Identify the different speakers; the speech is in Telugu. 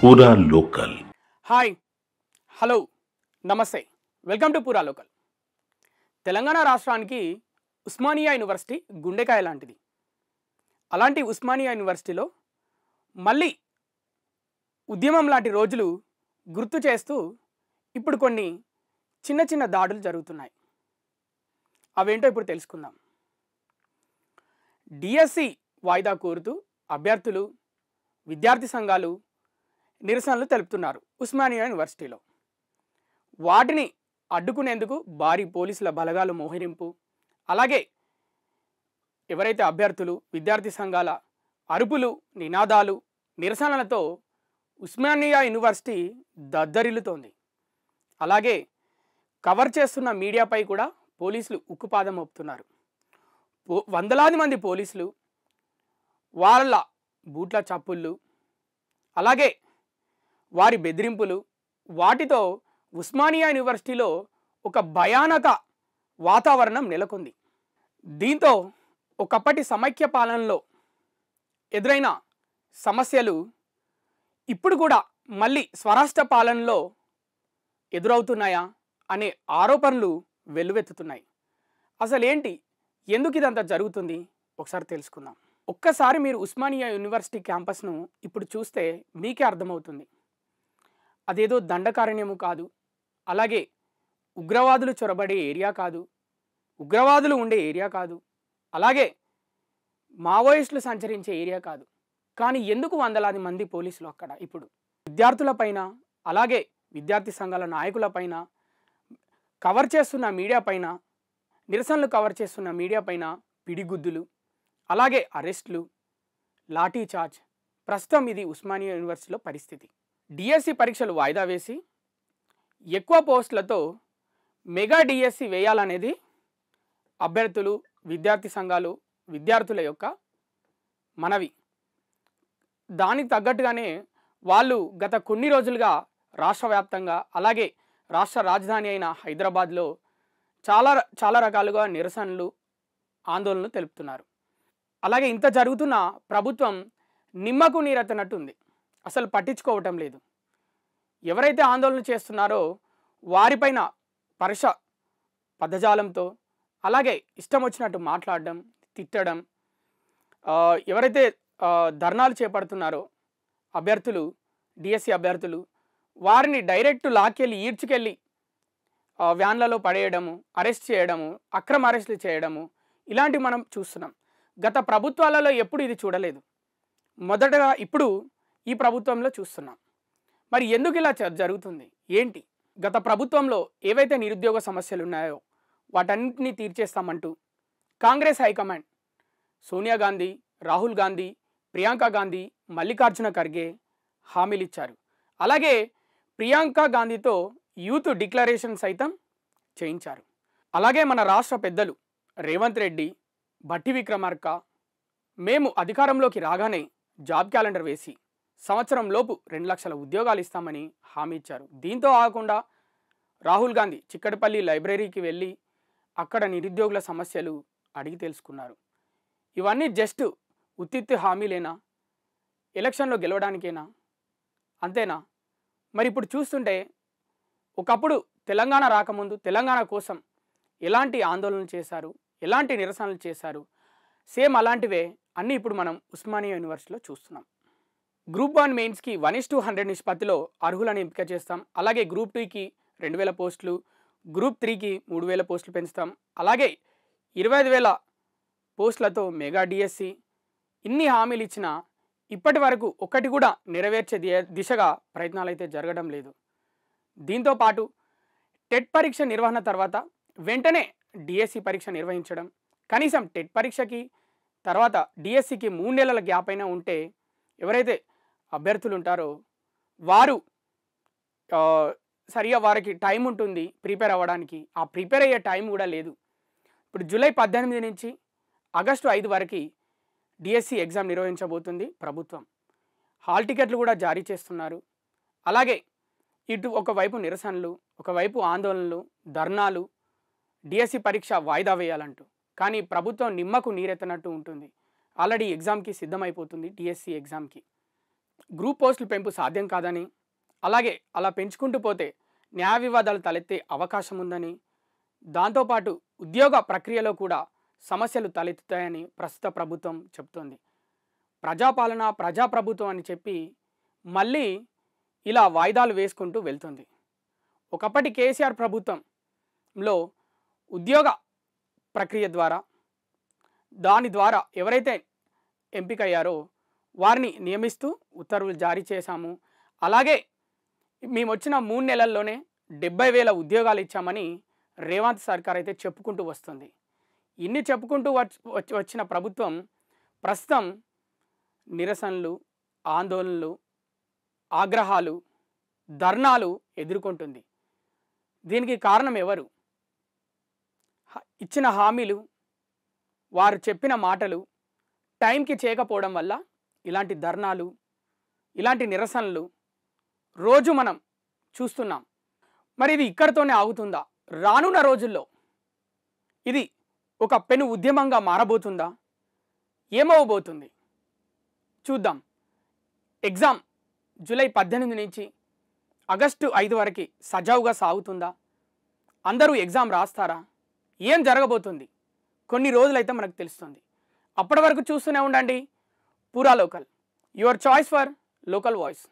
Speaker 1: పూరా లోకల్.
Speaker 2: హాయ్, హలో, నమస్తే. వెల్కమ్ టు పూరా లోకల్. తెలంగాణ రాష్ట్రానికి ఉస్మానియా యూనివర్సిటీ గుండెకాయ లాంటిది. అలాంటి ఉస్మానియా యూనివర్సిటీలో మళ్ళీ ఉద్యమం లాంటి రోజులు గుర్తు చేస్తూ ఇప్పుడు కొన్ని చిన్న చిన్న దాడులు జరుగుతున్నాయి. అవేంటో ఇప్పుడు తెలుసుకుందాం. డిఎస్సి వాయిదా కోరుతూ అభ్యర్థులు, విద్యార్థి సంఘాలు నిరసనలు తెలుపుతున్నారు ఉస్మానియా యూనివర్సిటీలో. వాటిని అడ్డుకునేందుకు భారీ పోలీసుల బలగాలు మోహరింపు, అలాగే ఎవరైతే అభ్యర్థులు, విద్యార్థి సంఘాల అరుపులు, నినాదాలు, నిరసనలతో ఉస్మానియా యూనివర్సిటీ దద్దరిల్లుతోంది. అలాగే కవర్ చేస్తున్న మీడియాపై కూడా పోలీసులు ఉక్కుపాదం మోపుతున్నారు. వందలాది మంది పోలీసులు వాళ్ళ బూట్ల చప్పుళ్ళు, అలాగే వారి బెదిరింపులు, వాటితో ఉస్మానియా యూనివర్సిటీలో ఒక భయానక వాతావరణం నెలకొంది. దీంతో ఒకప్పటి సమైక్య పాలనలో ఎదురైన సమస్యలు ఇప్పుడు కూడా మళ్ళీ స్వరాష్ట్ర పాలనలో ఎదురవుతున్నాయా అనే ఆరోపణలు వెల్లువెత్తుతున్నాయి. అసలేంటి, ఎందుకు ఇదంతా జరుగుతుంది ఒకసారి తెలుసుకుందాం. ఒక్కసారి మీరు ఉస్మానియా యూనివర్సిటీ క్యాంపస్ను ఇప్పుడు చూస్తే మీకే అర్థమవుతుంది. అదేదో దండకారణ్యము కాదు, అలాగే ఉగ్రవాదులు చొరబడే ఏరియా కాదు, ఉగ్రవాదులు ఉండే ఏరియా కాదు, అలాగే మావోయిస్టులు సంచరించే ఏరియా కాదు. కానీ ఎందుకు వందలాది మంది పోలీసులు అక్కడ ఇప్పుడు విద్యార్థులపైన, అలాగే విద్యార్థి సంఘాల నాయకులపైన, కవర్ చేస్తున్న మీడియా పైన, నిరసనలు కవర్ చేస్తున్న మీడియా పైన పిడిగుద్దులు, అలాగే అరెస్టులు, లాఠీ చార్జ్. ప్రస్తుతం ఇది ఉస్మానియా యూనివర్సిటీలో పరిస్థితి. డిఎస్సి పరీక్షలు వాయిదా వేసి ఎక్కువ పోస్టులతో మెగా డిఎస్సి వేయాలనేది అభ్యర్థులు, విద్యార్థి సంఘాలు, విద్యార్థుల యొక్క మనవి. దానికి తగ్గట్టుగానే వాళ్ళు గత కొన్ని రోజులుగా రాష్ట్ర వ్యాప్తంగా, అలాగే రాష్ట్ర రాజధాని అయిన హైదరాబాద్లో చాలా రకాలుగా నిరసనలు, ఆందోళనలు తెలుపుతున్నారు. అలాగే ఇంత జరుగుతున్న ప్రభుత్వం నిమ్మకు నీరెత్తనట్టుంది, అసలు పట్టించుకోవటం లేదు. ఎవరైతే ఆందోళన చేస్తున్నారో వారిపైన పరుష పదజాలంతో, అలాగే ఇష్టం వచ్చినట్టు మాట్లాడడం, తిట్టడం, ఎవరైతే ధర్నాలు చేపడుతున్నారో అభ్యర్థులు, డిఎస్సి అభ్యర్థులు, వారిని డైరెక్ట్ లాక్కెళ్ళి ఈడ్చుకెళ్ళి వ్యాన్లలో పడేయడము, అరెస్ట్ చేయడము, అక్రమ అరెస్టులు చేయడము, ఇలాంటివి మనం చూస్తున్నాం. గత ప్రభుత్వాలలో ఎప్పుడు ఇది చూడలేదు. మొదటగా ఇప్పుడు ఈ ప్రభుత్వంలో చూస్తున్నాం. మరి ఎందుకు ఇలా జరుగుతుంది, ఏంటి? గత ప్రభుత్వంలో ఏవైతే నిరుద్యోగ సమస్యలు ఉన్నాయో వాటన్నింటినీ తీర్చేస్తామంటూ కాంగ్రెస్ హైకమాండ్ సోనియా గాంధీ, రాహుల్ గాంధీ, ప్రియాంక గాంధీ, మల్లికార్జున ఖర్గే హామీలు ఇచ్చారు. అలాగే ప్రియాంక గాంధీతో యూత్ డిక్లరేషన్ సైతం చేయించారు. అలాగే మన రాష్ట్ర పెద్దలు రేవంత్ రెడ్డి, భట్టి విక్రమార్క, మేము అధికారంలోకి రాగానే జాబ్ క్యాలెండర్ వేసి సంవత్సరం లోపు 2 లక్షల ఉద్యోగాలు ఇస్తామని హామీ ఇచ్చారు. దీంతో ఆగకుండా రాహుల్ గాంధీ చిక్కడపల్లి లైబ్రరీకి వెళ్ళి అక్కడ నిరుద్యోగుల సమస్యలు అడిగి తెలుసుకున్నారు. ఇవన్నీ జస్ట్ ఉత్తిత్తి హామీలేనా? ఎలక్షన్లో గెలవడానికేనా? అంతేనా? మరి ఇప్పుడు చూస్తుంటే ఒకప్పుడు తెలంగాణ రాకముందు తెలంగాణ కోసం ఎలాంటి ఆందోళనలు చేశారు, ఎలాంటి నిరసనలు చేశారు, సేమ్ అలాంటివే అన్నీ ఇప్పుడు మనం ఉస్మానియా యూనివర్సిటీలో చూస్తున్నాం. గ్రూప్ 1 మెయిన్స్కి 1:100 నిష్పత్తిలో అర్హులను ఎంపిక చేస్తాం. అలాగే గ్రూప్ 2కి 2000 పోస్టులు, గ్రూప్ 3కి 3000 పోస్టులు పెంచుతాం. అలాగే 25,000 పోస్టులతో మెగా డిఎస్సి. ఇన్ని హామీలు ఇచ్చినా ఇప్పటి వరకు ఒకటి కూడా నెరవేర్చే దిశగా ప్రయత్నాలు అయితే జరగడం లేదు. దీంతో పాటు టెట్ పరీక్ష నిర్వహణ తర్వాత వెంటనే డిఎస్సి పరీక్ష నిర్వహించడం, కనీసం టెట్ పరీక్షకి తర్వాత డిఎస్సికి 3 నెలల గ్యాప్ అయినా ఉంటే ఎవరైతే అభ్యర్థులు ఉంటారో వారు సరిగా వారికి టైం ఉంటుంది ప్రిపేర్ అవ్వడానికి. ఆ ప్రిపేర్ అయ్యే టైం కూడా లేదు. ఇప్పుడు జూలై 18 నుంచి ఆగస్టు 5 వరకు డిఎస్సి ఎగ్జామ్ నిర్వహించబోతుంది ప్రభుత్వం. హాల్ టికెట్లు కూడా జారీ చేస్తున్నారు. అలాగే ఇటు ఒకవైపు నిరసనలు, ఒకవైపు ఆందోళనలు, ధర్నాలు, డిఎస్సి పరీక్ష వాయిదా వేయాలంటూ. కానీ ప్రభుత్వం నిమ్మకు నీరెత్తనట్టు ఉంటుంది. ఆల్రెడీ ఎగ్జామ్కి సిద్ధమైపోతుంది, డిఎస్సి ఎగ్జామ్కి. గ్రూప్ పోస్టుల పెంపు సాధ్యం కాదని, అలాగే అలా పెంచుకుంటూ పోతే న్యాయ వివాదాలు తలెత్తే అవకాశం ఉందని, దాంతోపాటు ఉద్యోగ ప్రక్రియలో కూడా సమస్యలు తలెత్తుతాయని ప్రస్తుత ప్రభుత్వం చెబుతోంది. ప్రజాపాలన ప్రజాప్రభుత్వం అని చెప్పి మళ్ళీ ఇలా వాయిదాలు వేసుకుంటూ వెళ్తుంది. ఒకప్పటి కేసీఆర్ ప్రభుత్వంలో ఉద్యోగ ప్రక్రియ ద్వారా దాని ద్వారా ఎవరైతే ఎంపికయ్యారో వారిని నియమిస్తూ ఉత్తర్వులు జారీ చేశాము. అలాగే మేము వచ్చిన 3 నెలల్లోనే 70,000 ఉద్యోగాలు ఇచ్చామని రేవంత్ సర్కార్ అయితే చెప్పుకుంటూ వస్తుంది. ఇన్ని చెప్పుకుంటూ వచ్చిన ప్రభుత్వం ప్రస్తుతం నిరసనలు, ఆందోళనలు, ఆగ్రహాలు, ధర్నాలు ఎదుర్కొంటుంది. దీనికి కారణం ఎవరు? ఇచ్చిన హామీలు, వారు చెప్పిన మాటలు టైంకి చేయకపోవడం వల్ల ఇలాంటి ధర్నాలు, ఇలాంటి నిరసనలు రోజు మనం చూస్తున్నాం. మరి ఇది ఇక్కడితోనే ఆగుతుందా? రానున్న రోజుల్లో ఇది ఒక పెను ఉద్యమంగా మారబోతుందా? ఏమవబోతుంది చూద్దాం. ఎగ్జామ్ జూలై 18 నుంచి ఆగస్టు 5 వరకు సజావుగా సాగుతుందా? అందరూ ఎగ్జామ్ రాస్తారా? ఏం జరగబోతుంది? కొన్ని రోజులైతే మనకు తెలుస్తుంది. అప్పటి వరకు చూస్తూనే ఉండండి పూరా local, your choice for local voice.